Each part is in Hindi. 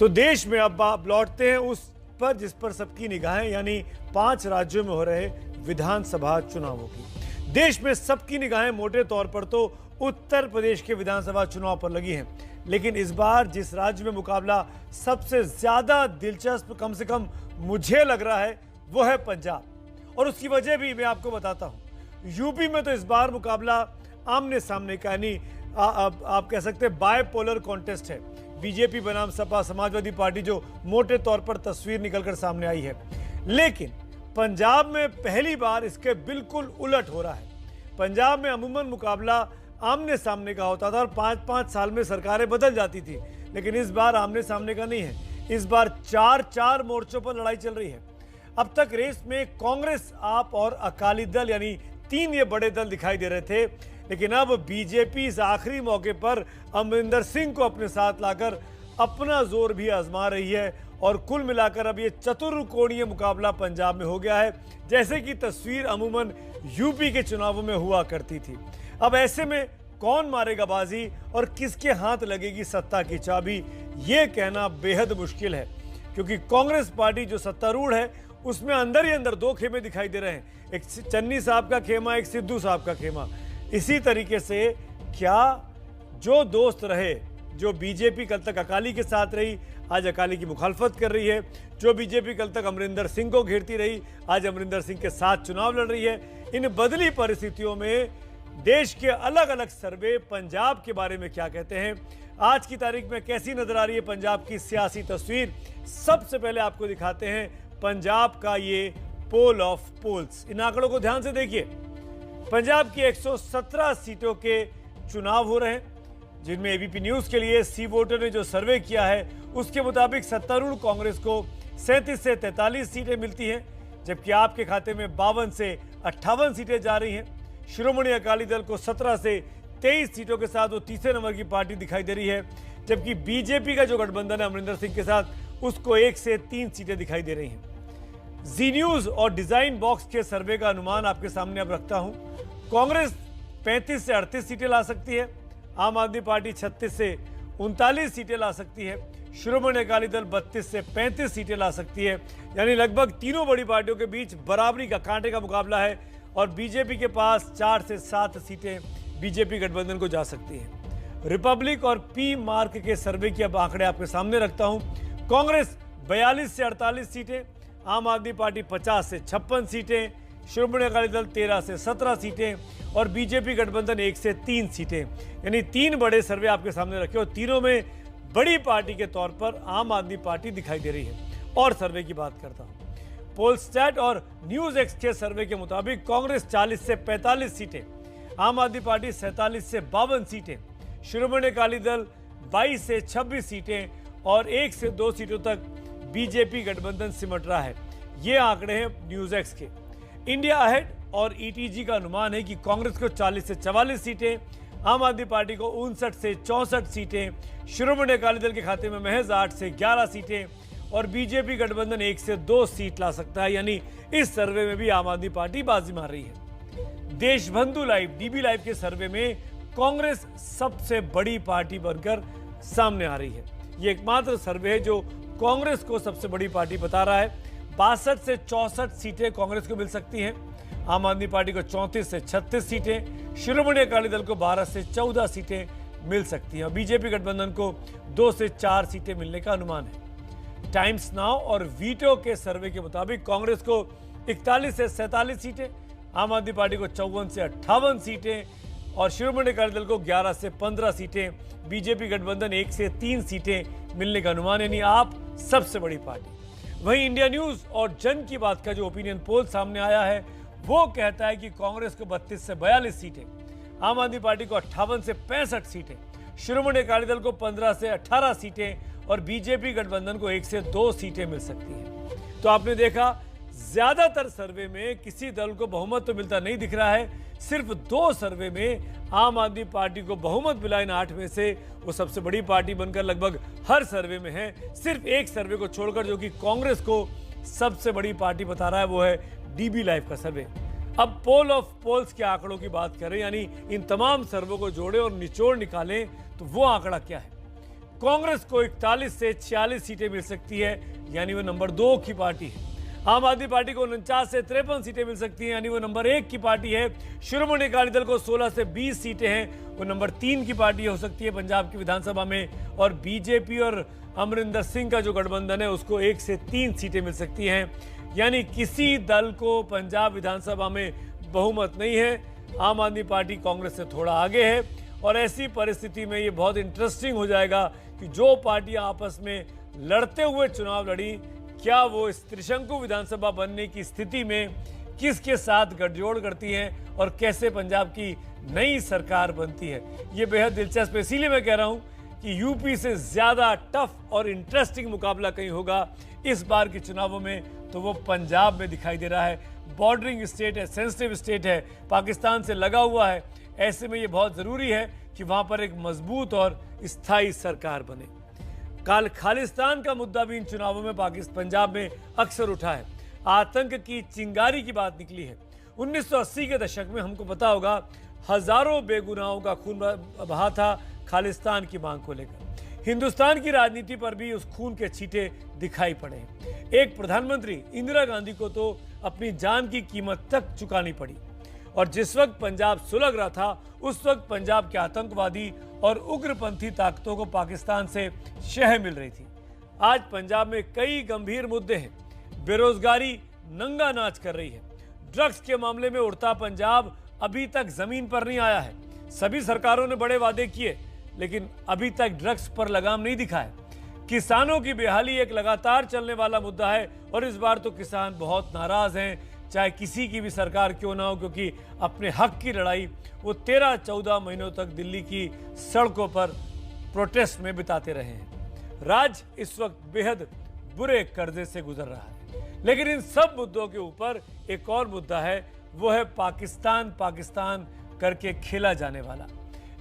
तो देश में अब आप लौटते हैं उस पर जिस पर सबकी निगाहें, यानी 5 राज्यों में हो रहे विधानसभा चुनावों की। देश में सबकी निगाहें मोटे तौर पर तो उत्तर प्रदेश के विधानसभा चुनाव पर लगी हैं, लेकिन इस बार जिस राज्य में मुकाबला सबसे ज्यादा दिलचस्प, कम से कम मुझे लग रहा है, वो है पंजाब। और उसकी वजह भी मैं आपको बताता हूं। यूपी में तो इस बार मुकाबला आमने सामने का, यानी आप कह सकते हैं बायपोलर कॉन्टेस्ट है। बीजेपी बनाम सपा समाजवादी पार्टी जो मोटे तौर पर तस्वीर निकलकर सामने आई है, लेकिन पंजाब में पहली बार इसके बिल्कुल उलट हो रहा है। पंजाब में अमूमन मुकाबला आमने सामने का होता था और 5-5 साल में सरकारें बदल जाती थी, लेकिन इस बार आमने सामने का नहीं है। इस बार 4-4 मोर्चों पर लड़ाई चल रही है। अब तक रेस में कांग्रेस, आप और अकाली दल, यानी 3 ये बड़े दल दिखाई दे रहे थे, लेकिन अब बीजेपी इस आखिरी मौके पर अमरिंदर सिंह को अपने साथ लाकर अपना जोर भी आजमा रही है और कुल मिलाकर अब ये चतुर्कोणीय मुकाबला पंजाब में हो गया है, जैसे कि तस्वीर अमूमन यूपी के चुनावों में हुआ करती थी। अब ऐसे में कौन मारेगा बाजी और किसके हाथ लगेगी सत्ता की चाबी, ये कहना बेहद मुश्किल है, क्योंकि कांग्रेस पार्टी जो सत्तारूढ़ है उसमें अंदर ही अंदर 2 खेमे दिखाई दे रहे हैं, एक चन्नी साहब का खेमा, एक सिद्धू साहब का खेमा। इसी तरीके से क्या जो दोस्त रहे, जो बीजेपी कल तक अकाली के साथ रही, आज अकाली की मुखालफत कर रही है, जो बीजेपी कल तक अमरिंदर सिंह को घेरती रही, आज अमरिंदर सिंह के साथ चुनाव लड़ रही है। इन बदली परिस्थितियों में देश के अलग अलग सर्वे पंजाब के बारे में क्या कहते हैं, आज की तारीख में कैसी नजर आ रही है पंजाब की सियासी तस्वीर, सबसे पहले आपको दिखाते हैं पंजाब का ये पोल ऑफ पोल्स। इन आंकड़ों को ध्यान से देखिए। पंजाब की 117 सीटों के चुनाव हो रहे हैं, जिनमें एबीपी न्यूज के लिए सी वोटर ने जो सर्वे किया है उसके मुताबिक सत्तारूढ़ कांग्रेस को 37 से 43 सीटें मिलती हैं, जबकि आपके खाते में 52 से 58 सीटें जा रही हैं। शिरोमणि अकाली दल को 17 से 23 सीटों के साथ वो तीसरे नंबर की पार्टी दिखाई दे रही है, जबकि बीजेपी का जो गठबंधन है अमरिंदर सिंह के साथ, उसको 1 से 3 सीटें दिखाई दे रही हैं। जी न्यूज और डिजाइन बॉक्स के सर्वे का अनुमान आपके सामने अब रखता हूं। कांग्रेस 35 से 38 सीटें ला सकती है, आम आदमी पार्टी 36 से 39 सीटें ला सकती है, शिरोमणि अकाली दल 32 से 35 सीटें ला सकती है, यानी लगभग तीनों बड़ी पार्टियों के बीच बराबरी का, कांटे का मुकाबला है। और बीजेपी के पास 4 से 7 सीटें बीजेपी गठबंधन को जा सकती है। रिपब्लिक और पी मार्क के सर्वे के अब आंकड़े आपके सामने रखता हूं। कांग्रेस 42 से 48 सीटें, आम आदमी पार्टी 50 से 56 सीटें, शिरोमणि अकाली दल 13 से 17 सीटें और बीजेपी गठबंधन 1 से 3 सीटें, यानी 3 बड़े सर्वे आपके सामने रखे और तीनों में बड़ी पार्टी के तौर पर आम आदमी पार्टी दिखाई दे रही है। और सर्वे की बात करता हूं, पोलस्टैट और न्यूज एक्स के सर्वे के मुताबिक कांग्रेस 40 से 45 सीटें, आम आदमी पार्टी 47 से 52 सीटें, शिरोमणि अकाली दल 22 से 26 सीटें और 1 से 2 सीटों तक बीजेपी गठबंधन सिमट रहा है। ये आंकड़े हैं न्यूज एक्स के। इंडिया अहेड और ईटीजी का अनुमान है कि कांग्रेस को 40 से 44 सीटें, आम आदमी पार्टी को 59 से 64 सीटें, शिरोमणि अकाली दल के खाते में महज 8 से 11 सीटें और बीजेपी गठबंधन 1 से 2 सीट ला सकता है, यानी इस सर्वे में भी आम आदमी पार्टी बाजी मार रही है। देशबंधु लाइव, डीबी लाइव के सर्वे में कांग्रेस सबसे बड़ी पार्टी बनकर सामने आ रही है। ये एकमात्र सर्वे है जो कांग्रेस को सबसे बड़ी पार्टी बता रहा है। 62 से 64 सीटें कांग्रेस को मिल सकती हैं, आम आदमी पार्टी को 34 से 36 सीटें, शिरोमणि अकाली दल को 12 से 14 सीटें मिल सकती हैं और बीजेपी गठबंधन को 2 से 4 सीटें मिलने का अनुमान है। टाइम्स नाउ और वीटो के सर्वे के मुताबिक कांग्रेस को 41 से 47 सीटें, आम आदमी पार्टी को 54 से 58 सीटें और शिरोमणि अकाली दल को 11 से 15 सीटें, बीजेपी गठबंधन 1 से 3 सीटें मिलने का अनुमान, यानी आप सबसे बड़ी पार्टी। वहीं इंडिया न्यूज और जन की बात का जो ओपिनियन पोल सामने आया है वो कहता है कि कांग्रेस को 32 से 42 सीटें, आम आदमी पार्टी को 58 से 65 सीटें, शिरोमणि अकाली दल को 15 से 18 सीटें और बीजेपी गठबंधन को 1 से 2 सीटें मिल सकती हैं। तो आपने देखा ज्यादातर सर्वे में किसी दल को बहुमत तो मिलता नहीं दिख रहा है, सिर्फ 2 सर्वे में आम आदमी पार्टी को बहुमत मिला। इन 8 में से वो सबसे बड़ी पार्टी बनकर लगभग हर सर्वे में है। सिर्फ एक सर्वे को छोड़कर जो कि कांग्रेस को सबसे बड़ी पार्टी बता रहा है वो है डीबी लाइव का सर्वे। अब पोल ऑफ पोल्स के आंकड़ों की बात करें, यानी इन तमाम सर्वे को जोड़े और निचोड़ निकालें तो वो आंकड़ा क्या है। कांग्रेस को 41 से 46 सीटें मिल सकती है, यानी वो नंबर 2 की पार्टी है। आम आदमी पार्टी को 49 से 53 सीटें मिल सकती हैं, यानी वो नंबर 1 की पार्टी है। शिरोमणि अकाली दल को 16 से 20 सीटें हैं, वो नंबर 3 की पार्टी हो सकती है पंजाब की विधानसभा में। और बीजेपी और अमरिंदर सिंह का जो गठबंधन है उसको 1 से 3 सीटें मिल सकती हैं, यानी किसी दल को पंजाब विधानसभा में बहुमत नहीं है। आम आदमी पार्टी कांग्रेस से थोड़ा आगे है और ऐसी परिस्थिति में ये बहुत इंटरेस्टिंग हो जाएगा कि जो पार्टियां आपस में लड़ते हुए चुनाव लड़ी, क्या वो इस त्रिशंकु विधानसभा बनने की स्थिति में किसके साथ गठजोड़ करती हैं और कैसे पंजाब की नई सरकार बनती है। ये बेहद दिलचस्प है, इसीलिए मैं कह रहा हूं कि यूपी से ज्यादा टफ और इंटरेस्टिंग मुकाबला कहीं होगा इस बार के चुनावों में तो वो पंजाब में दिखाई दे रहा है। बॉर्डरिंग स्टेट है, सेंसिटिव स्टेट है, पाकिस्तान से लगा हुआ है। ऐसे में ये बहुत जरूरी है कि वहां पर एक मजबूत और स्थायी सरकार बने। खालिस्तान का मुद्दा भी इन चुनावों में पंजाब में अक्सर उठा है। आतंक की चिंगारी की बात निकली है। 1980 के दशक में हमको पता होगा हजारों बेगुनाहों का खून बहा था खालिस्तान की मांग को लेकर। हिंदुस्तान की राजनीति पर भी उस खून के छींटे दिखाई पड़े। एक प्रधानमंत्री इंदिरा गांधी को तो अपनी जान की कीमत तक चुकानी पड़ी और जिस वक्त पंजाब सुलग रहा था उस वक्त पंजाब के आतंकवादी और उग्रपंथी ताकतों को पाकिस्तान से शह मिल रही थी। आज पंजाब में कई गंभीर मुद्दे हैं। बेरोजगारी नंगा नाच कर रही है। ड्रग्स के मामले में उड़ता पंजाब अभी तक जमीन पर नहीं आया है। सभी सरकारों ने बड़े वादे किए लेकिन अभी तक ड्रग्स पर लगाम नहीं दिखा है। किसानों की बेहाली एक लगातार चलने वाला मुद्दा है और इस बार तो किसान बहुत नाराज हैं, चाहे किसी की भी सरकार क्यों ना हो, क्योंकि अपने हक की लड़ाई वो 13-14 महीनों तक दिल्ली की सड़कों पर प्रोटेस्ट में बिताते रहे हैं। राज्य इस वक्त बेहद बुरे कर्जे से गुजर रहा है, लेकिन इन सब मुद्दों के ऊपर एक और मुद्दा है, वो है पाकिस्तान पाकिस्तान करके खेला जाने वाला।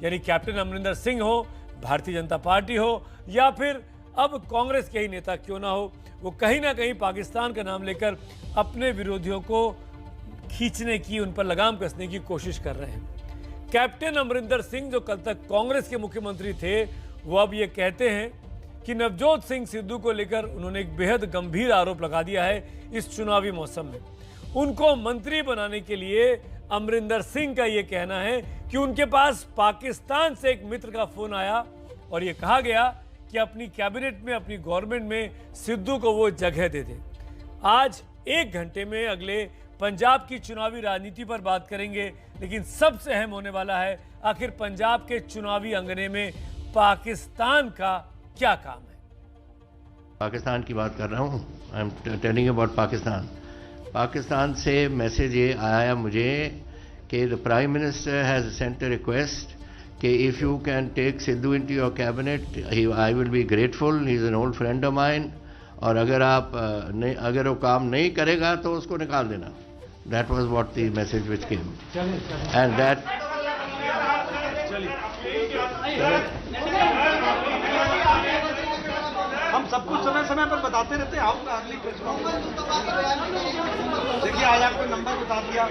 यानी कैप्टन अमरिंदर सिंह हो, भारतीय जनता पार्टी हो या फिर अब कांग्रेस के ही नेता क्यों ना हो, वो कहीं ना कहीं पाकिस्तान का नाम लेकर अपने विरोधियों को खींचने की, उन पर लगाम कसने की कोशिश कर रहे हैं। कैप्टन अमरिंदर सिंह जो कल तक कांग्रेस के मुख्यमंत्री थे, वो अब ये कहते हैं कि नवजोत सिंह सिद्धू को लेकर उन्होंने एक बेहद गंभीर आरोप लगा दिया है इस चुनावी मौसम में। उनको मंत्री बनाने के लिए अमरिंदर सिंह का यह कहना है कि उनके पास पाकिस्तान से एक मित्र का फोन आया और यह कहा गया कि अपनी कैबिनेट में, अपनी गवर्नमेंट में सिद्धू को वो जगह दे दे। आज 1 घंटे में अगले पंजाब की चुनावी राजनीति पर बात करेंगे, लेकिन सबसे अहम होने वाला है आखिर पंजाब के चुनावी अंगने में पाकिस्तान का क्या काम है। पाकिस्तान की बात कर रहा हूँ। I am telling about Pakistan. Pakistan से मैसेज ये आया मुझे कि the prime minister has sent a request कि if you can take Sidhu into your cabinet I will be grateful, he is an old friend of mine, और अगर वो काम नहीं करेगा तो उसको निकाल देना। That was what the message which came and that हम सब कुछ समय समय पर बताते रहते हैं। आऊंगा अगली प्रेस कॉन्फ्रेंस। देखिए आज आपको नंबर बता दिया।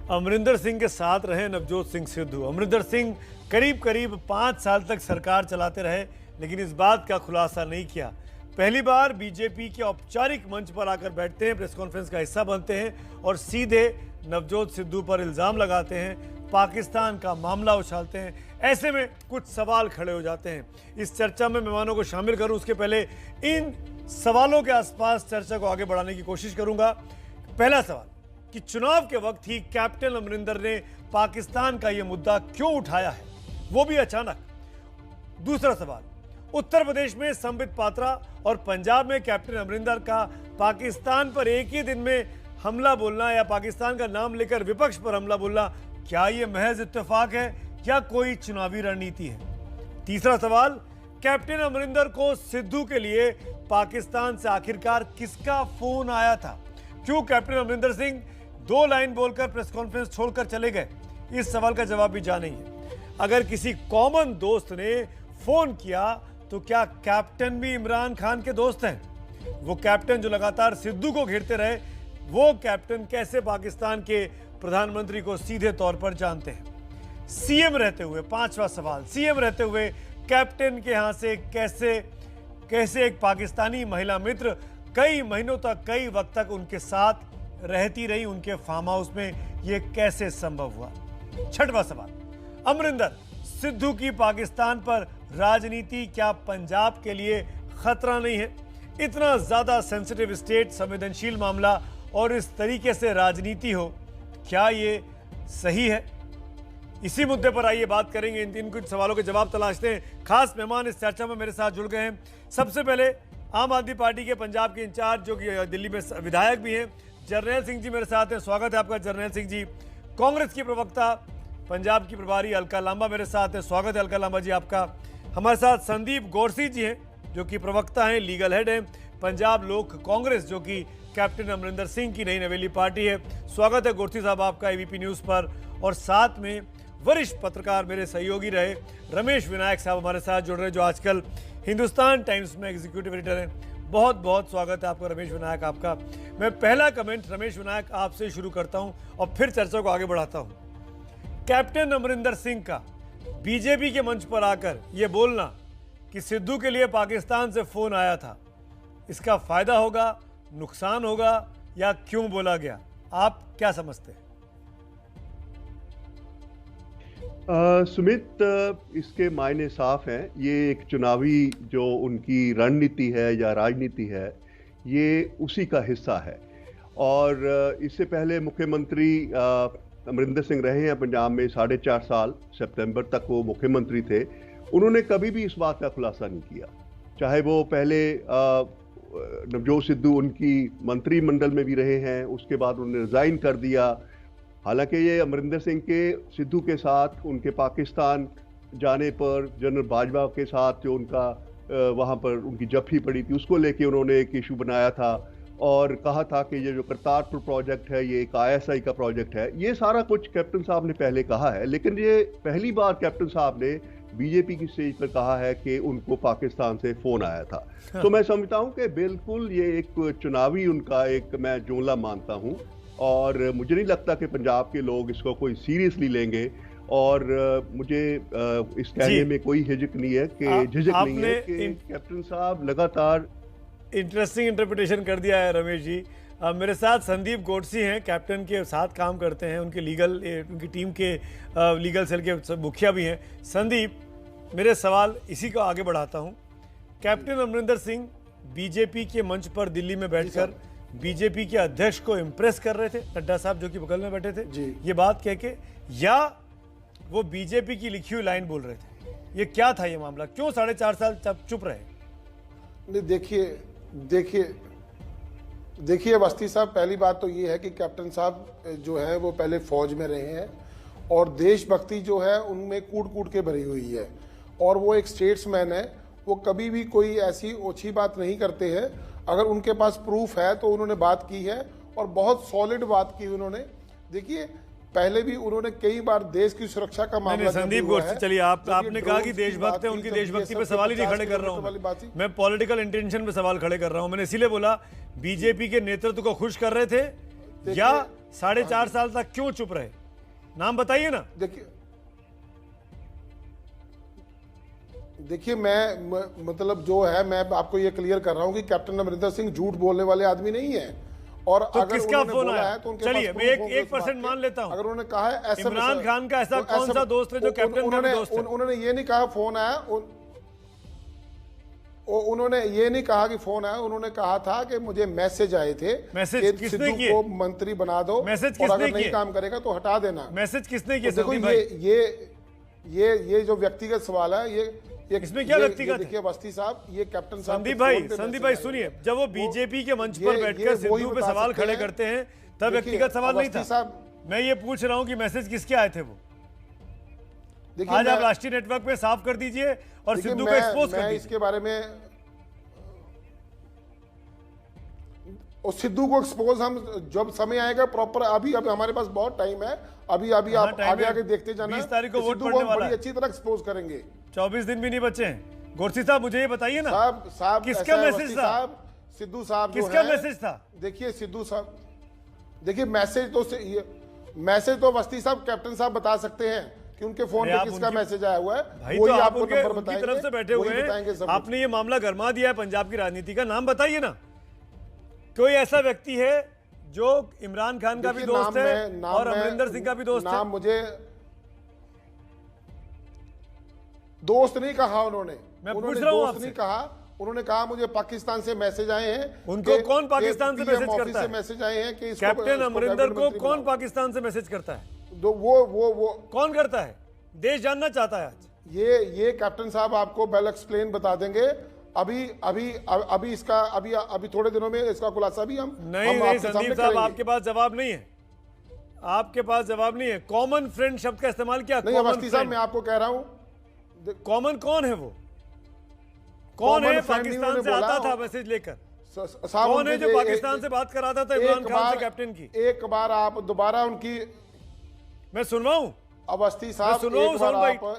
अमरिंदर सिंह के साथ रहे नवजोत सिंह सिद्धू। अमरिंदर सिंह करीब करीब 5 साल तक सरकार चलाते रहे, लेकिन इस बात का खुलासा नहीं किया। पहली बार बीजेपी के औपचारिक मंच पर आकर बैठते हैं, प्रेस कॉन्फ्रेंस का हिस्सा बनते हैं और सीधे नवजोत सिद्धू पर इल्ज़ाम लगाते हैं, पाकिस्तान का मामला उछालते हैं। ऐसे में कुछ सवाल खड़े हो जाते हैं। इस चर्चा में मेहमानों को शामिल करूं उसके पहले इन सवालों के आसपास चर्चा को आगे बढ़ाने की कोशिश करूंगा। पहला सवाल कि चुनाव के वक्त ही कैप्टन अमरिंदर ने पाकिस्तान का यह मुद्दा क्यों उठाया है, वो भी अचानक। दूसरा सवाल, उत्तर प्रदेश में संबित पात्रा और पंजाब में कैप्टन अमरिंदर का पाकिस्तान पर एक ही दिन में हमला बोलना या पाकिस्तान का नाम लेकर विपक्ष पर हमला बोलना, क्या यह महज इत्तेफाक है या कोई चुनावी रणनीति है? तीसरा सवाल, कैप्टन अमरिंदर को सिद्धू के लिए पाकिस्तान से आखिरकार किसका फोन आया था? क्यों कैप्टन अमरिंदर सिंह 2 लाइन बोलकर प्रेस कॉन्फ्रेंस छोड़कर चले गए? इस सवाल का जवाब भी जानेंगे। अगर किसी कॉमन दोस्त ने फोन किया तो क्या कैप्टन भी इमरान खान के दोस्त हैं? वो कैप्टन जो लगातार सिद्धू को घेरते रहे, वो कैप्टन कैसे पाकिस्तान के प्रधानमंत्री को सीधे तौर पर जानते हैं? सीएम रहते हुए, पांचवा सवाल, सीएम रहते हुए कैप्टन के यहां से कैसे एक पाकिस्तानी महिला मित्र कई महीनों तक, कई वक्त तक उनके साथ रहती रही उनके फार्म हाउस में, यह कैसे संभव हुआ? छठवां सवाल, अमरिंदर सिद्धू की पाकिस्तान पर राजनीति क्या पंजाब के लिए खतरा नहीं है? इतना ज्यादा सेंसिटिव स्टेट, संवेदनशील मामला और इस तरीके से राजनीति हो, क्या ये सही है? इसी मुद्दे पर आइए बात करेंगे, इन कुछ सवालों के जवाब तलाशते हैं। खास मेहमान इस चर्चा में मेरे साथ जुड़ गए हैं। सबसे पहले आम आदमी पार्टी के पंजाब के इंचार्ज, जो कि दिल्ली में विधायक भी हैं, जरनैल सिंह जी मेरे साथ हैं। स्वागत है आपका जरनैल सिंह जी। कांग्रेस की प्रवक्ता, पंजाब की प्रभारी अलका लांबा मेरे साथ है। स्वागत है अलका लांबा जी आपका। हमारे साथ संदीप गोरसी जी हैं, जो कि प्रवक्ता हैं, लीगल हेड हैं पंजाब लोक कांग्रेस, जो कि कैप्टन अमरिंदर सिंह की नई नवेली पार्टी है। स्वागत है गोरसी साहब आपका एबीपी न्यूज पर। और साथ में वरिष्ठ पत्रकार, मेरे सहयोगी रहे रमेश विनायक साहब हमारे साथ जुड़ रहे हैं, जो आजकल हिंदुस्तान टाइम्स में एग्जीक्यूटिव एडिटर हैं। बहुत बहुत स्वागत है आपका रमेश विनायक आपका। मैं पहला कमेंट रमेश विनायक आपसे शुरू करता हूं और फिर चर्चा को आगे बढ़ाता हूं। कैप्टन अमरिंदर सिंह का बीजेपी के मंच पर आकर यह बोलना कि सिद्धू के लिए पाकिस्तान से फोन आया था, इसका फायदा होगा, नुकसान होगा, या क्यों बोला गया? आप क्या समझते हैं? सुमित, इसके मायने साफ हैं। ये एक चुनावी जो उनकी रणनीति है या राजनीति है, ये उसी का हिस्सा है। और इससे पहले मुख्यमंत्री अमरिंदर सिंह रहे हैं पंजाब में 4.5 साल, सितंबर तक वो मुख्यमंत्री थे। उन्होंने कभी भी इस बात का खुलासा नहीं किया, चाहे वो पहले नवजोत सिद्धू उनकी मंत्रिमंडल में भी रहे हैं, उसके बाद उन्होंने रिजाइन कर दिया। हालांकि ये अमरिंदर सिंह के सिद्धू के साथ उनके पाकिस्तान जाने पर जनरल बाजवा के साथ जो उनका वहाँ पर उनकी जफ्फी पड़ी थी, उसको लेके उन्होंने एक इशू बनाया था और कहा था कि ये जो करतारपुर प्रोजेक्ट है ये एक ISI का प्रोजेक्ट है। ये सारा कुछ कैप्टन साहब ने पहले कहा है, लेकिन ये पहली बार कैप्टन साहब ने बीजेपी की स्टेज पर कहा है कि उनको पाकिस्तान से फोन आया था। तो मैं समझता हूँ कि बिल्कुल ये एक चुनावी उनका एक मैं जुमला मानता हूँ, और मुझे नहीं लगता कि पंजाब के लोग इसको कोई सीरियसली लेंगे। और मुझे इस कहने में कोई झिझक नहीं है कि कैप्टन साहब लगातार इंटरेस्टिंग इंटरप्रिटेशन कर दिया है रमेश जी। मेरे साथ संदीप गोडसी हैं, कैप्टन के साथ काम करते हैं, उनकी टीम के लीगल सेल के मुखिया भी हैं। संदीप, मेरे सवाल इसी को आगे बढ़ाता हूं। कैप्टन अमरिंदर सिंह बीजेपी के मंच पर दिल्ली में बैठकर बीजेपी के अध्यक्ष को इम्प्रेस कर रहे थे, नड्डा साहब जो कि बगल में बैठे थे, ये बात कह के, या वो बीजेपी की लिखी हुई लाइन बोल रहे थे? ये क्या था ये मामला? क्यों 4.5 साल चुप रहे? नहीं, देखिए अवस्थी साहब, पहली बात तो ये है कि कैप्टन साहब जो है वो पहले फौज में रहे हैं और देशभक्ति जो है उनमें कूट कूट के भरी हुई है, और वो एक स्टेट्समैन है। वो कभी भी कोई ऐसी ओछी बात नहीं करते हैं। अगर उनके पास प्रूफ है तो उन्होंने बात की है और बहुत सॉलिड बात की उन्होंने। देखिए, पहले भी उन्होंने कई बार देश की सुरक्षा का मामला। संदीप गोडसे, चलिए आपने कहा कि देशभक्त है, उनकी देशभक्ति पे सवाल ही नहीं खड़े कर रहा हूं मैं पॉलिटिकल इंटेंशन पे सवाल खड़े कर रहा हूं। मैंने इसीलिए बोला बीजेपी के नेतृत्व को खुश कर रहे थे, या 4.5 साल तक क्यों चुप रहे? नाम बताइए ना। देखिए मैं मतलब जो है, मैं आपको ये क्लियर कर रहा हूं कि कैप्टन अमरिंदर सिंह झूठ बोलने वाले आदमी नहीं है। और तो अगर किसका फोन आया? तो चलिए मैं 1% मान लेता हूं। अगर उन्होंने कहा है इमरान खान का ऐसा कौन सा दोस्त है जो कैप्टन का दोस्त है? उन्होंने ये नहीं कहा फोन आया, उन्होंने ये नहीं कहा कि फोन आया, उन्होंने कहा था कि मुझे मैसेज आए थे। मैसेज किसने किए? को मंत्री बना दो, मैसेज और अगर किसने नहीं काम करेगा तो हटा देना। मैसेज किसने किया? देखो ये जो व्यक्तिगत सवाल है, इसमें क्या व्यक्तिगत? देखिए अवस्थी साहब, ये कैप्टन साहब संदीप भाई सुनिए, जब वो बीजेपी के मंच पर बैठकर सिद्धू पे सवाल खड़े करते हैं तब व्यक्तिगत सवाल नहीं था। मैं ये पूछ रहा हूं कि मैसेज किसके आए थे वो? आज आप राष्ट्रीय नेटवर्क पे साफ कर दीजिए और सिद्धू को एक्सपोज कर दीजिए। इसके बारे में और सिद्धू को एक्सपोज हम जब समय आएगा प्रॉपर, अभी हमारे पास बहुत टाइम है, अभी आप आगे आगे देखते जाना। 20 तारीख को वोट सिद्धू पड़ने वाला है, बड़ी अच्छी तरह एक्सपोज करेंगे। 24 दिन भी नहीं बचे हैं। गोरसी साहब मुझे ये बताइए ना, साहब किसका मैसेज था? सिद्धू साहब किसका मैसेज था? देखिए सिद्धू साहब, देखिए मैसेज तो अवस्थी साहब, कैप्टन साहब बता सकते हैं कि उनके फोन पे किसका मैसेज आया हुआ है। भाई वही तो आप आपको नंबर उनकी बताएंगे, तरफ से बैठे हुए हैं, आपने ये मामला गरमा दिया है पंजाब की राजनीति का। नाम बताइए ना, कोई ऐसा व्यक्ति है जो इमरान खान का भी दोस्त है और अमरिंदर सिंह का भी दोस्त है? नाम मुझे दोस्त नहीं कहा उन्होंने, मैं पूछ रहा हूं दोस्त नहीं कहा, उन्होंने कहा मुझे पाकिस्तान से मैसेज आए हैं। उनको कौन पाकिस्तान से मैसेज करता है? मैसेज आए हैं कि कैप्टन अमरिंदर को कौन पाकिस्तान से मैसेज करता है? वो कौन करता है? देश जानना चाहता है आज। ये कैप्टन साहब आपको वेल एक्सप्लेन बता देंगे। अभी इसका अभी थोड़े दिनों में इसका खुलासा भी हम नहीं संदीप साहब, आपके पास जवाब नहीं है, आपके पास जवाब नहीं है। कॉमन फ्रेंड शब्द का इस्तेमाल किया। नहीं अवस्थी साहब, मैं आपको कह रहा हूं, कॉमन कौन है? वो कौन है? पाकिस्तान से आता था मैसेज लेकर? कौन है जो पाकिस्तान से बात कराता था इमरान खान से कैप्टन की? एक बार आप दोबारा उनकी, मैं सुन रहा हूं अवस्थी साहब,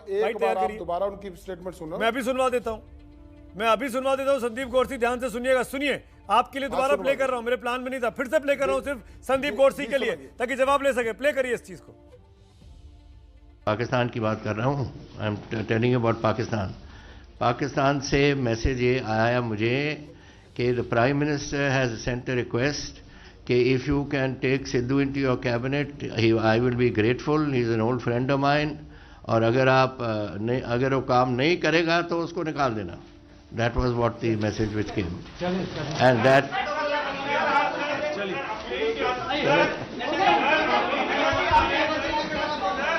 एक बार आप दोबारा उनकी स्टेटमेंट सुनो। मैं अभी सुनवा देता हूं, मैं अभी सुनवा देता हूं। संदीप गोरसी ध्यान से सुनिएगा, सुनिए, आपके लिए दोबारा प्ले कर रहा हूं, मेरे प्लान में नहीं था, फिर से प्ले कर रहा हूं सिर्फ संदीप गोरसी के लिए, ताकि जवाब ले सके। प्ले करिए इस चीज को। पाकिस्तान की बात कर रहा हूं, I am telling about Pakistan. Pakistan से मैसेज ये आया मुझे कि the prime minister has sent a request कि if you can take Sidhu into your cabinet I will be grateful, he is an old friend of mine, और अगर वो काम नहीं करेगा तो उसको निकाल देना। That was what the message which came and that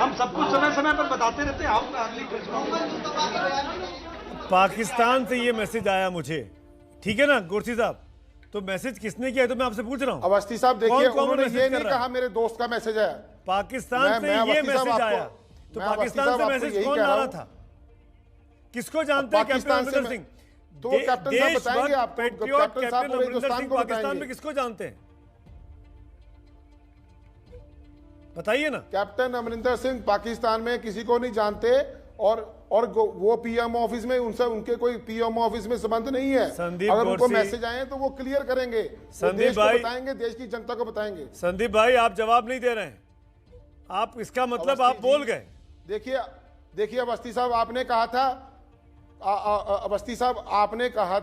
हम सब कुछ समय समय पर बताते रहते हैं। आऊंगा अगली पाकिस्तान से ये मैसेज आया मुझे, ठीक है ना गोरसी साहब? तो मैसेज किसने किया है तो मैं आपसे पूछ रहा हूं। अवस्थी साहब देखिए, उन्होंने ये नहीं कहा मेरे दोस्त का मैसेज है। पाकिस्तान से ये मैसेज आया, तो पाकिस्तान से मैसेज कौन ला रहा था? किसको जानते हैं? कैप्टन अमरिंदर सिंह। तो कैप्टन साहब बताएंगे आप, पैट्रियट कैप्टन अमरिंदर सिंह पाकिस्तान में किसको जानते हैं? बताइए ना। कैप्टन अमरिंदर सिंह पाकिस्तान में किसी को नहीं जानते, और वो पीएम ऑफिस में उनके कोई पीएम ऑफिस में संबंध नहीं है। अगर उनको मैसेज आए तो वो क्लियर करेंगे, संदीप भाई बताएंगे, देश की जनता को बताएंगे। संदीप भाई आप जवाब नहीं दे रहे हैं, आप इसका मतलब आप बोल गए। देखिए अवस्थी साहब, आपने कहा था, अवस्थी साहब आपने कहा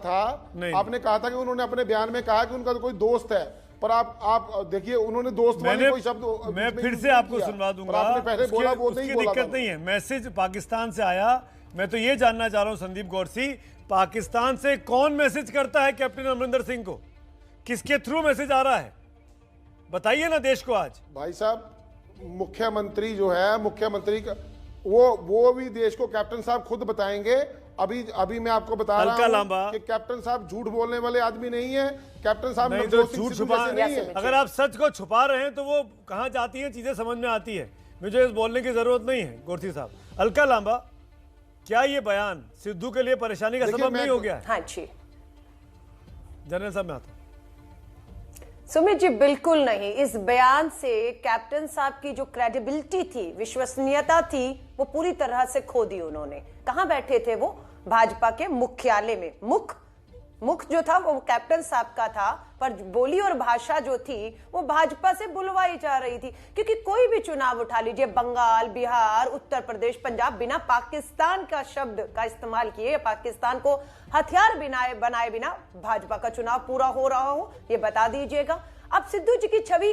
था कि उन्होंने अपने बयान में कहा कि उनका कोई दोस्त है, पर आप देखिए उन्होंने दोस्त वाले कोई शब्द मैं फिर से आपको सुनवा दूंगा। आपने पहले बोला वो नहीं बोला, दिक्कत नहीं है। मैसेज पाकिस्तान से आया, मैं तो ये जानना चाह रहा हूं संदीप गोरसी, पाकिस्तान से कौन मैसेज करता है कैप्टन अमरिंदर सिंह को? किसके थ्रू मैसेज आ रहा है? बताइए ना देश को आज। भाई साहब, मुख्यमंत्री जो है, मुख्यमंत्री का वो भी देश को कैप्टन साहब खुद बताएंगे। अभी मैं आपको बता रहा हूं कि कैप्टन साहब झूठ बोलने वाले आदमी नहीं है। कैप्टन साहब नहीं तो झूठ छुपा नहीं है। अगर आप सच को छुपा रहे हैं तो वो कहां जाती है, चीजें समझ में आती है। मुझे इस बोलने की जरूरत नहीं है गोरसी साहब। अलका लांबा, क्या ये बयान सिद्धू के लिए परेशानी का सबब नहीं हो गया है? हाँ जी जनरल साहब, मैं आता हूं। सुमित जी, बिल्कुल नहीं। इस बयान से कैप्टन साहब की जो क्रेडिबिलिटी थी, विश्वसनीयता थी, वो पूरी तरह से खो दी उन्होंने। कहां बैठे थे वो? भाजपा के मुख्यालय में। मुख जो था वो कैप्टन साहब का था, पर बोली और भाषा जो थी वो भाजपा से बुलवाई जा रही थी। क्योंकि कोई भी चुनाव उठा लीजिए, बंगाल, बिहार, उत्तर प्रदेश, पंजाब, बिना पाकिस्तान का शब्द का इस्तेमाल किए, पाकिस्तान को हथियार बनाए बिना भाजपा का चुनाव पूरा हो रहा हो, ये बता दीजिएगा। अब सिद्धू जी की छवि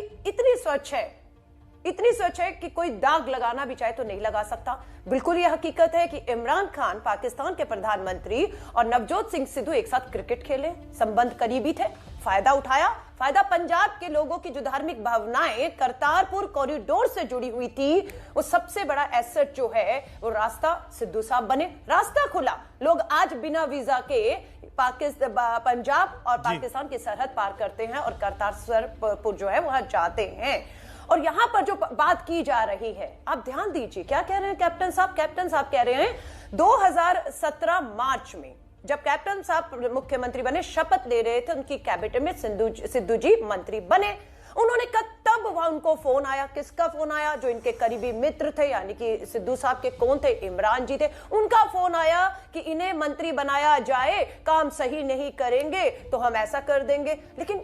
इतनी स्वच्छ है कि कोई दाग लगाना भी चाहे तो नहीं लगा सकता। बिल्कुल यह हकीकत है कि इमरान खान पाकिस्तान के प्रधानमंत्री और नवजोत सिंह सिद्धू एक साथ क्रिकेट खेले, संबंध करीबी थे, फायदा उठाया। फायदा पंजाब के लोगों की जो धार्मिक भावनाएं करतारपुर कॉरिडोर से जुड़ी हुई थी, वो सबसे बड़ा एसेट जो है वो रास्ता सिद्धू साहब बने। रास्ता खुला, लोग आज बिना वीजा के पंजाब और पाकिस्तान की सरहद पार करते हैं और करतारपुर जो है वहां जाते हैं। और यहां पर जो बात की जा रही है, आप ध्यान दीजिए क्या कह रहे हैं कैप्टन साहब। कैप्टन साहब कह रहे हैं 2017 मार्च में जब कैप्टन साहब मुख्यमंत्री बने, शपथ ले रहे थे, उनकी कैबिनेट में सिद्धू जी मंत्री बने। उन्होंने कहा तब वह उनको फोन आया। किसका फोन आया? जो इनके करीबी मित्र थे, यानी कि सिद्धू साहब के कौन थे? इमरान जी थे। उनका फोन आया कि इन्हें मंत्री बनाया जाए, काम सही नहीं करेंगे तो हम ऐसा कर देंगे। लेकिन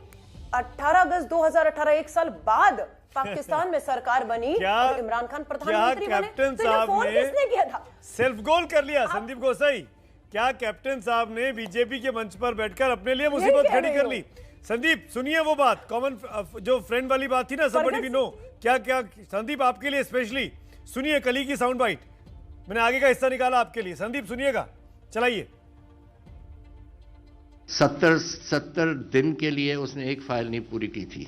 18 अगस्त 2018, एक साल बाद पाकिस्तान में सरकार बनी और इमरान खान प्रधानमंत्री बने। कैप्टन तो साहब फोन किसने किया था? सेल्फ गोल कर लिया संदीप गोसाई। क्या कैप्टन साहब ने बीजेपी के मंच पर बैठकर अपने लिए मुसीबत खड़ी कर ली? संदीप सुनिए वो बात, कॉमन जो फ्रेंड वाली बात थी ना, somebody we know, क्या क्या संदीप आपके लिए स्पेशली सुनिए कली की साउंड बाइट, मैंने आगे का हिस्सा निकाला आपके लिए। संदीप सुनिएगा, चलाइए। 70 दिन के लिए उसने एक फाइल नहीं पूरी की थी,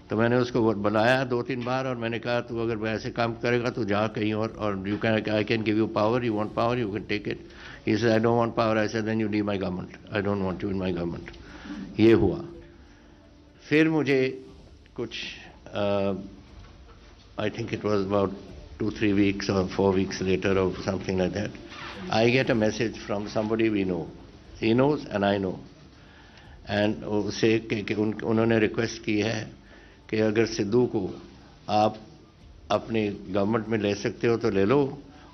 तो मैंने उसको बुलाया 2-3 बार और मैंने कहा तू अगर ऐसे काम करेगा तो जा कहीं और you can, I can give you power, you want power, you can take it. He said I don't want power. I said then you leave my government, I don't want you in my government. ये हुआ। फिर मुझे कुछ I think it was about 2-3 weeks or 4 weeks later or something like that, I get a message from somebody we know. He knows and I know. And उसे कि उन्होंने रिक्वेस्ट की है कि अगर सिद्धू को आप अपने गवर्नमेंट में ले सकते हो तो ले लो,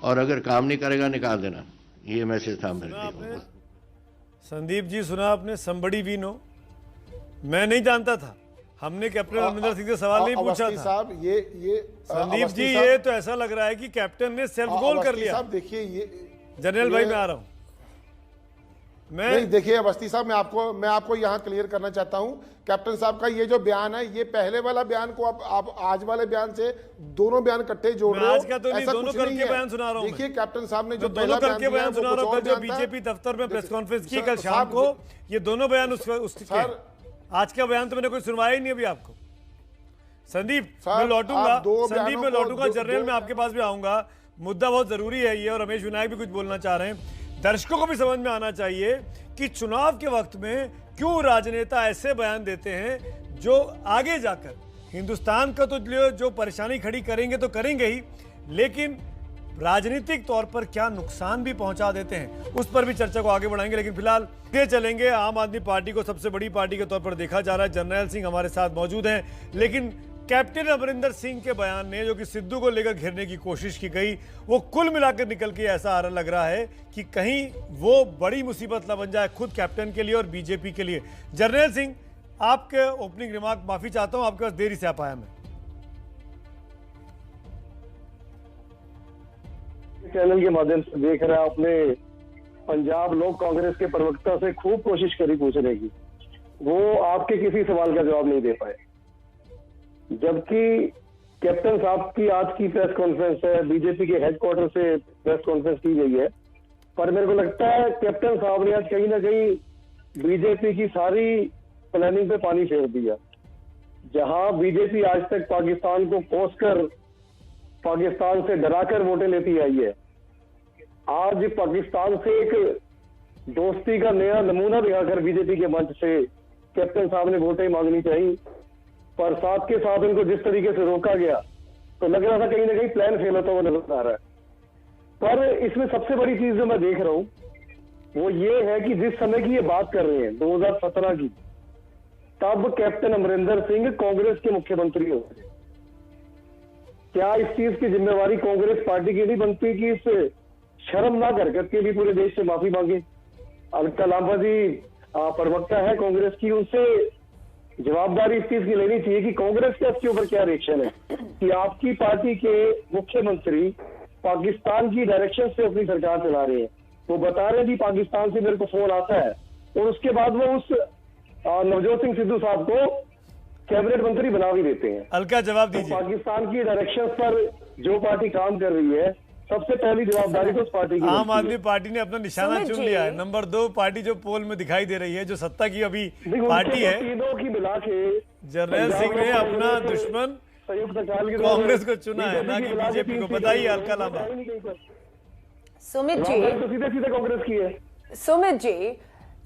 और अगर काम नहीं करेगा निकाल देना। ये मैसेज था मेरे लिए। संदीप जी सुना आपने, somebody we know? मैं नहीं जानता था, हमने कैप्टन अमरिंदर सिंह से सवाल नहीं पूछा था। साहब ये संदीप जी ये तो ऐसा लग रहा है कि कैप्टन ने सेल्फ गोल कर लिया। साहब देखिए ये जनरल भाई मैं आ रहा हूं। नहीं देखिए अवस्थी साहब, मैं आपको यहाँ क्लियर करना चाहता हूँ, कैप्टन साहब का ये जो बयान है, ये पहले वाला बयान को आप आज वाले बयान से दोनों बयान इकट्ठे जोड़ रहे हो। आज का तो नहीं, दोनों करके बयान सुना रहा हूँ। देखिए कैप्टन साहब ने जो दोनों करके बयान सुना रहा हूँ, जो बीजेपी दफ्तर में प्रेस कॉन्फ्रेंस की कल शाम को, ये दोनों बयान उसके। आज का बयान तो मैंने कोई सुनवाया ही नहीं अभी आपको। संदीप मैं लौटूंगा, संदीप मैं लौटूंगा, जनरल में आपके पास भी आऊंगा। मुद्दा बहुत जरूरी है ये, और रमेश विनायक भी कुछ बोलना चाह रहे हैं। दर्शकों को भी समझ में आना चाहिए कि चुनाव के वक्त में क्यों राजनेता ऐसे बयान देते हैं जो आगे जाकर हिंदुस्तान का तो जो परेशानी खड़ी करेंगे तो करेंगे ही, लेकिन राजनीतिक तौर पर क्या नुकसान भी पहुंचा देते हैं, उस पर भी चर्चा को आगे बढ़ाएंगे। लेकिन फिलहाल ये चलेंगे, आम आदमी पार्टी को सबसे बड़ी पार्टी के तौर पर देखा जा रहा है। जर्नैल सिंह हमारे साथ मौजूद हैं, लेकिन कैप्टन अमरिंदर सिंह के बयान ने जो कि सिद्धू को लेकर घेरने की कोशिश की गई, वो कुल मिलाकर निकल के ऐसा आ लग रहा है कि कहीं वो बड़ी मुसीबत न बन जाए खुद कैप्टन के लिए और बीजेपी के लिए। जर्नैल सिंह आपके ओपनिंग रिमार्क, माफी चाहता हूं आपके पास देरी से आ पाया मैं। चैनल के माध्यम से देख रहे हैं, आपने पंजाब लोक कांग्रेस के प्रवक्ता से खूब कोशिश करी पूछने की, वो आपके किसी सवाल का जवाब नहीं दे पाए। जबकि कैप्टन साहब की आज की प्रेस कॉन्फ्रेंस है, बीजेपी के हेडक्वार्टर से प्रेस कॉन्फ्रेंस की गई है, पर मेरे को लगता है कैप्टन साहब ने आज कहीं ना कहीं बीजेपी की सारी प्लानिंग पे पानी फेर दिया। जहां बीजेपी आज तक पाकिस्तान को कोसकर, पाकिस्तान से डराकर वोटें लेती आई है, आज पाकिस्तान से एक दोस्ती का नया नमूना दिखाकर बीजेपी के मंच से कैप्टन साहब ने वोटें मांगनी चाहिए, पर साथ के साथ उनको जिस तरीके से रोका गया तो लग रहा था कहीं ना कहीं प्लान फेल होता हुआ नजर आ रहा है। पर इसमें सबसे बड़ी चीज जो मैं देख रहा हूं वो ये है कि जिस समय की ये बात कर रहे हैं 2017 की, तब कैप्टन अमरिंदर सिंह कांग्रेस के मुख्यमंत्री हो गए। क्या इस चीज की जिम्मेवारी कांग्रेस पार्टी की नहीं बनती कि इस शर्मनाक हरकत के लिए पूरे देश से माफी मांगे? अलका लांबा जी प्रवक्ता है कांग्रेस की, उनसे जवाबदारी इस चीज की लेनी चाहिए कि कांग्रेस का इसके ऊपर क्या रिएक्शन है कि आपकी पार्टी के मुख्यमंत्री पाकिस्तान की डायरेक्शन से अपनी सरकार चला रहे हैं। वो बता रहे हैं कि पाकिस्तान से मेरे को फोन आता है, और उसके बाद वो उस नवजोत सिंह सिद्धू साहब को कैबिनेट मंत्री बना भी देते हैं। अलका जवाब दीजिए। तो पाकिस्तान की डायरेक्शन पर जो पार्टी काम कर रही है, सबसे पहली जवाबदारी तो उस पार्टी की। आम आदमी पार्टी ने अपना निशाना चुन लिया है। नंबर 2 पार्टी जो पोल में दिखाई दे रही है, जो सत्ता की अभी पार्टी है, तीनों की मिला के जर्नैल सिंह ने अपना दुश्मन कांग्रेस को चुना है, ना कि बीजेपी को। बताइए अलका लांबा। सुमित जी, तो सीधे सीधे कांग्रेस की है। सुमित जी,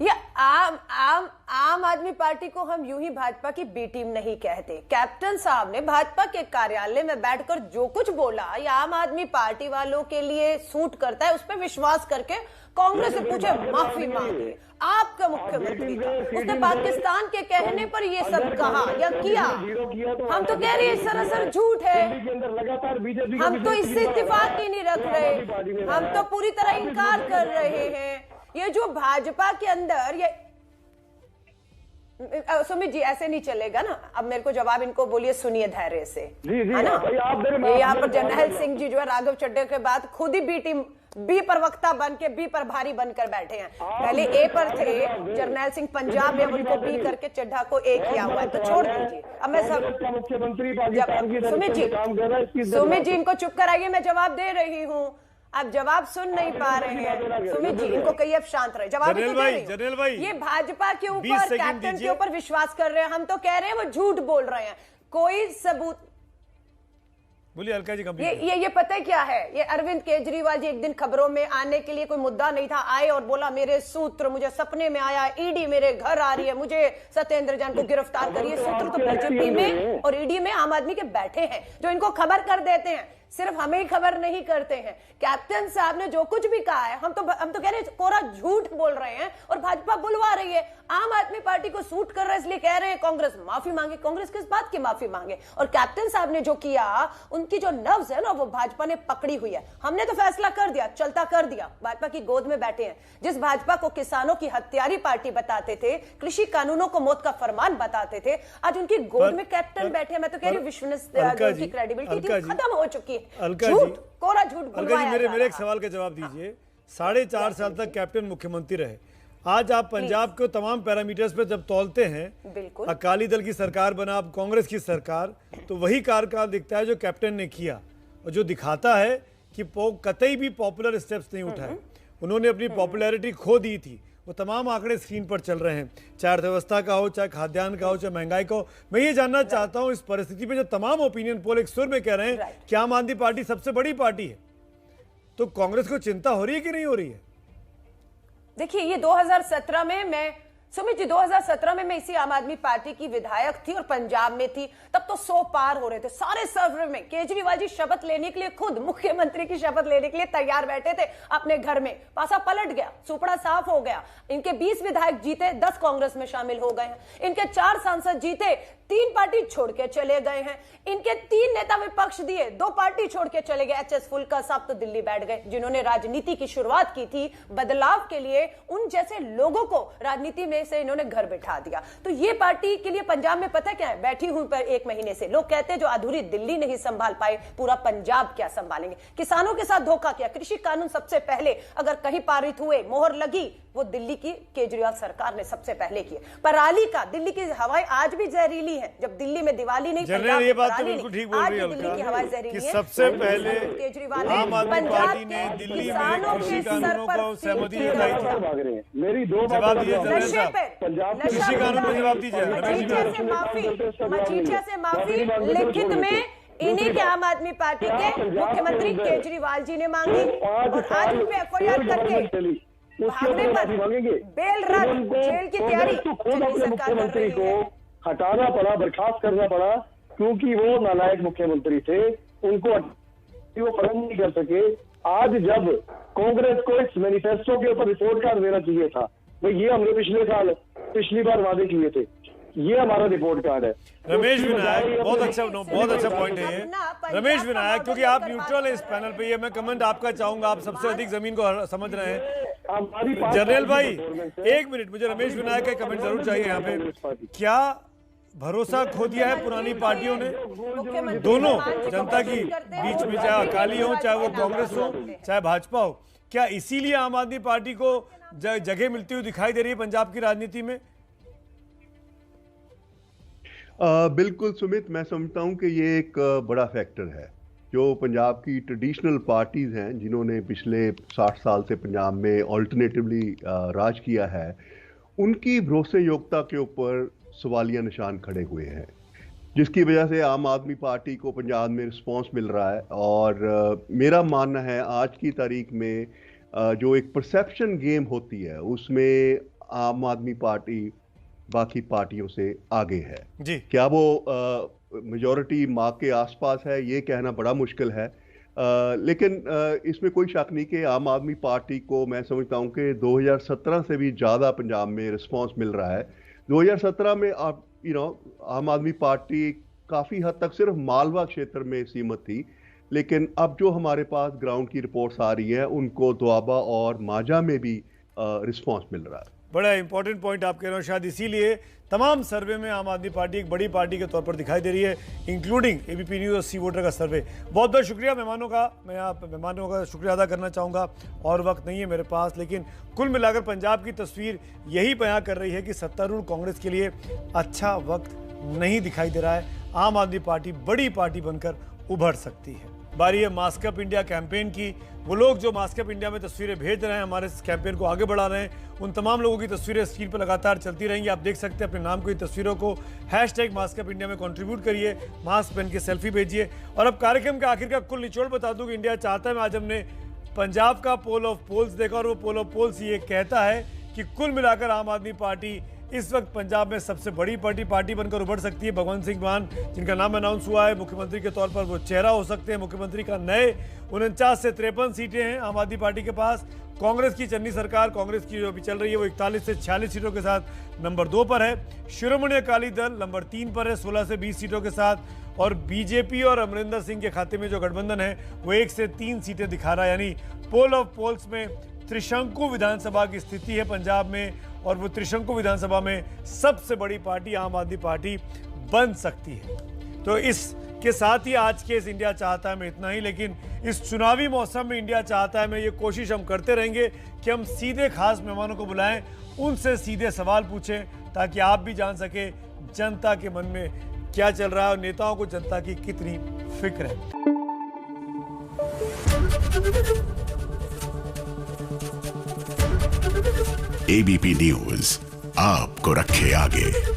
ये आम आदमी पार्टी को हम यूं ही भाजपा की बी टीम नहीं कहते। कैप्टन साहब ने भाजपा के कार्यालय में बैठकर जो कुछ बोला, ये आम आदमी पार्टी वालों के लिए सूट करता है। उस पर विश्वास करके कांग्रेस से पूछे, माफी मांगी आपका मुख्यमंत्री का, उसने पाकिस्तान के कहने पर ये सब कहा या किया। हम तो कह रहे हैं सरासर झूठ है। हम तो इससे इत्तेफाक ही नहीं रख रहे, हम तो पूरी तरह इनकार कर रहे हैं। ये जो भाजपा के अंदर ये सुमित जी ऐसे नहीं चलेगा ना। अब मेरे को जवाब इनको बोलिए, सुनिए धैर्य से, है ना। यहाँ पर जर्नैल सिंह जी जो है राघव चड्ढा के बाद खुद ही बी टीम बी प्रवक्ता बन के बी प्रभारी बनकर बैठे हैं। पहले ए पर थे जर्नैल सिंह पंजाब में, उनको बी करके चड्ढा को ए किया हुआ है, तो छोड़ दीजिए। अब मैं सब मुख्यमंत्री सुमित जी इनको चुप कराइए, मैं जवाब दे रही हूँ। आप जवाब सुन नहीं पा रहे हैं सुमित जी, इनको कहिए अब शांत रहे। जवाब जनरल भाई ये भाजपा के ऊपर, कैप्टन के ऊपर विश्वास कर रहे हैं। हम तो कह रहे हैं वो झूठ बोल रहे हैं, कोई सबूत। बोलिए अलका जी। ये पता है क्या है, ये अरविंद केजरीवाल जी एक दिन खबरों में आने के लिए कोई मुद्दा नहीं था, आए और बोला मेरे सूत्र, मुझे सपने में आया, ईडी मेरे घर आ रही है, मुझे सत्येंद्र जैन को गिरफ्तार करिए। सूत्र तो बीजेपी में और ईडी में आम आदमी के बैठे हैं, जो इनको खबर कर देते हैं। सिर्फ हमें ही खबर नहीं करते हैं। कैप्टन साहब ने जो कुछ भी कहा है, हम तो कह रहे हैं कोरा झूठ बोल रहे हैं और भाजपा बुलवा रही है। आम आदमी पार्टी को सूट कर रहा है, इसलिए कह रहे हैं कांग्रेस माफी मांगे। कांग्रेस किस बात की माफी मांगे? और कैप्टन साहब ने जो किया, उनकी जो नब्ज है ना, वो भाजपा ने पकड़ी हुई है। हमने तो फैसला कर दिया, चलता कर दिया, भाजपा की गोद में बैठे हैं। जिस भाजपा को किसानों की हत्यारी पार्टी बताते थे, कृषि कानूनों को मौत का फरमान बताते थे, आज उनकी गोद में कैप्टन बैठे। मैं तो कह रही हूँ विश्वसनीयता की क्रेडिबिलिटी खत्म हो चुकी है। कोरा झूठ। अलका जी मेरे एक सवाल का जवाब दीजिए। 4.5 साल तक कैप्टन मुख्यमंत्री रहे, आज आप पंजाब को तमाम पैरामीटर्स पे जब तौलते हैं, अकाली दल की सरकार बना, अब कांग्रेस की सरकार, तो वही कार्यकाल दिखता है जो कैप्टन ने किया, और जो दिखाता है कि कतई भी पॉपुलर स्टेप्स नहीं उठाए। उन्होंने अपनी पॉपुलैरिटी खो दी थी। वो तमाम आंकड़े स्क्रीन पर चल रहे हैं, चाहे अर्थव्यवस्था का हो, चाहे खाद्यान्न का हो, चाहे महंगाई का हो। मैं ये जानना चाहता हूं, इस परिस्थिति में जो तमाम ओपिनियन पोल एक सुर में कह रहे हैं कि आम आदमी पार्टी सबसे बड़ी पार्टी है, तो कांग्रेस को चिंता हो रही है कि नहीं हो रही है? देखिए, ये 2017 में सुमित जी 2017 में मैं इसी आम आदमी पार्टी की विधायक थी और पंजाब में थी। तब तो 100 पार हो रहे थे सारे सर्वे में। केजरीवाल जी शपथ लेने के लिए, खुद मुख्यमंत्री की शपथ लेने के लिए तैयार बैठे थे अपने घर में। पासा पलट गया, सुपड़ा साफ हो गया। इनके 20 विधायक जीते, 10 कांग्रेस में शामिल हो गए हैं। इनके 4 सांसद जीते, 3 पार्टी छोड़ के चले गए हैं। इनके 3 नेता विपक्ष दिए, 2 पार्टी छोड़ के चले गए। एचएस फुल्का साहब तो दिल्ली बैठ गए, जिन्होंने राजनीति की शुरुआत की थी बदलाव के लिए। उन जैसे लोगों को राजनीति में से इन्होंने घर बिठा दिया। तो ये पार्टी के लिए पंजाब में पता क्या है, बैठी हुई पर 1 महीने से लोग कहते हैं जो अधूरी दिल्ली नहीं संभाल पाए, पूरा पंजाब क्या संभालेंगे। किसानों के साथ धोखा किया। कृषि कानून सबसे पहले अगर कहीं पारित हुए, मोहर लगी, वो दिल्ली की केजरीवाल सरकार ने सबसे पहले की। पराली का, दिल्ली की हवाएं आज भी जहरीली हैं। जब दिल्ली में दिवाली नहीं, पंजाब ये बात तो बिल्कुल ठीक बोल रही है दिल्ली की हवाएं जहरीली हैं। सबसे पहले केजरीवाल ने पंजाब ने दिल्ली में कृषि कानूनों को सहमति जताई थी। मेरी 2 जवाब दीजिए जनरल साहब, कृषि कानून में जवाब दीजिए। मजीठिया से माफी लिखित में इन्हीं के आम आदमी पार्टी के मुख्यमंत्री केजरीवाल जी ने मांगी, और आज उन पे FIR करके भागने पर बेल रद्द, जेल की तैयारी सरकार कर रही है। हटाना पड़ा, बर्खास्त करना पड़ा, क्योंकि वो नालायक मुख्यमंत्री थे। उनको वो फर्म नहीं कर सके। आज जब कांग्रेस को इस मैनिफेस्टो के ऊपर रिपोर्ट कार्ड देना चाहिए था, भाई ये हमने पिछली बार वादे किए थे, ये हमारा रिपोर्ट कार्ड है। रमेश विनायक, बहुत अच्छा पॉइंट है ये रमेश विनायक, क्योंकि आप न्यूट्रल है इस पैनल पे। ये मैं कमेंट आपका चाहूंगा, आप सबसे अधिक जमीन को समझ रहे हैं। जनरल भाई 1 मिनट, मुझे रमेश विनायक का कमेंट जरूर चाहिए यहाँ पे। क्या भरोसा खो दिया है पुरानी पार्टियों ने, दोनों जनता की बीच में, चाहे अकाली हो, चाहे वो कांग्रेस हो, चाहे भाजपा हो? क्या इसीलिए आम आदमी पार्टी को जगह मिलती हुई दिखाई दे रही है पंजाब की राजनीति में? बिल्कुल सुमित, मैं समझता हूं कि ये एक बड़ा फैक्टर है। जो पंजाब की ट्रेडिशनल पार्टीज हैं, जिन्होंने पिछले 60 साल से पंजाब में ऑल्टरनेटिवली राज किया है, उनकी भरोसे योग्यता के ऊपर सवालिया निशान खड़े हुए हैं, जिसकी वजह से आम आदमी पार्टी को पंजाब में रिस्पांस मिल रहा है। और मेरा मानना है आज की तारीख में जो एक परसेप्शन गेम होती है, उसमें आम आदमी पार्टी बाकी पार्टियों से आगे है। जी। क्या वो मेजॉरिटी मार्क के आसपास है, ये कहना बड़ा मुश्किल है। लेकिन इसमें कोई शक नहीं कि आम आदमी पार्टी को मैं समझता हूं कि 2017 से भी ज़्यादा पंजाब में रिस्पांस मिल रहा है। 2017 में आप आम आदमी पार्टी काफ़ी हद तक सिर्फ मालवा क्षेत्र में सीमित थी, लेकिन अब जो हमारे पास ग्राउंड की रिपोर्ट्स आ रही हैं उनको दोआबा और माजा में भी रिस्पांस मिल रहा है। बड़ा इंपॉर्टेंट पॉइंट आप कह रहे हो, शायद इसीलिए तमाम सर्वे में आम आदमी पार्टी एक बड़ी पार्टी के तौर पर दिखाई दे रही है, इंक्लूडिंग एबीपी न्यूज़ और सी वोटर का सर्वे। बहुत बहुत शुक्रिया मेहमानों का, मैं आप मेहमानों का शुक्रिया अदा करना चाहूँगा और वक्त नहीं है मेरे पास, लेकिन कुल मिलाकर पंजाब की तस्वीर यही बयां कर रही है कि सत्तारूढ़ कांग्रेस के लिए अच्छा वक्त नहीं दिखाई दे रहा है। आम आदमी पार्टी बड़ी पार्टी बनकर उभर सकती है। बारी है मास्क अप इंडिया कैंपेन की। वो लोग जो मास्क अप इंडिया में तस्वीरें भेज रहे हैं, हमारे इस कैंपेन को आगे बढ़ा रहे हैं, उन तमाम लोगों की तस्वीरें स्क्रीन पर लगातार चलती रहेंगी। आप देख सकते हैं अपने नाम को इन तस्वीरों को #मास्क अप इंडिया में कंट्रीब्यूट करिए, मास्क पहन के सेल्फी भेजिए। और अब कार्यक्रम के आखिर का कुल निचोड़ बता दूं कि इंडिया चाहता है, आज हमने पंजाब का पोल ऑफ पोल्स देखा और वो पोल ऑफ पोल्स ये कहता है कि कुल मिलाकर आम आदमी पार्टी इस वक्त पंजाब में सबसे बड़ी पार्टी बनकर उभर सकती है। भगवंत सिंह मान, जिनका नाम अनाउंस हुआ है मुख्यमंत्री के तौर पर, वो चेहरा हो सकते हैं मुख्यमंत्री का नए। 49 से 53 सीटें हैं आम आदमी पार्टी के पास। कांग्रेस की चन्नी सरकार, कांग्रेस की जो अभी चल रही है, वो 41 से 46 सीटों के साथ नंबर 2 पर है। शिरोमणि अकाली दल नंबर 3 पर है 16 से 20 सीटों के साथ। और बीजेपी और अमरिंदर सिंह के खाते में जो गठबंधन है वो 1 से 3 सीटें दिखा रहा है। यानी पोल ऑफ पोल्स में त्रिशंकु विधानसभा की स्थिति है पंजाब में, और वो त्रिशंकु विधानसभा में सबसे बड़ी पार्टी आम आदमी पार्टी बन सकती है। तो इसके साथ ही आज के इस इंडिया चाहता है में इतना ही, लेकिन इस चुनावी मौसम में इंडिया चाहता है में ये कोशिश हम करते रहेंगे कि हम सीधे खास मेहमानों को बुलाएं, उनसे सीधे सवाल पूछें, ताकि आप भी जान सके जनता के मन में क्या चल रहा है और नेताओं को जनता की कितनी फिक्र है। एबीपी न्यूज़ आपको रखे आगे।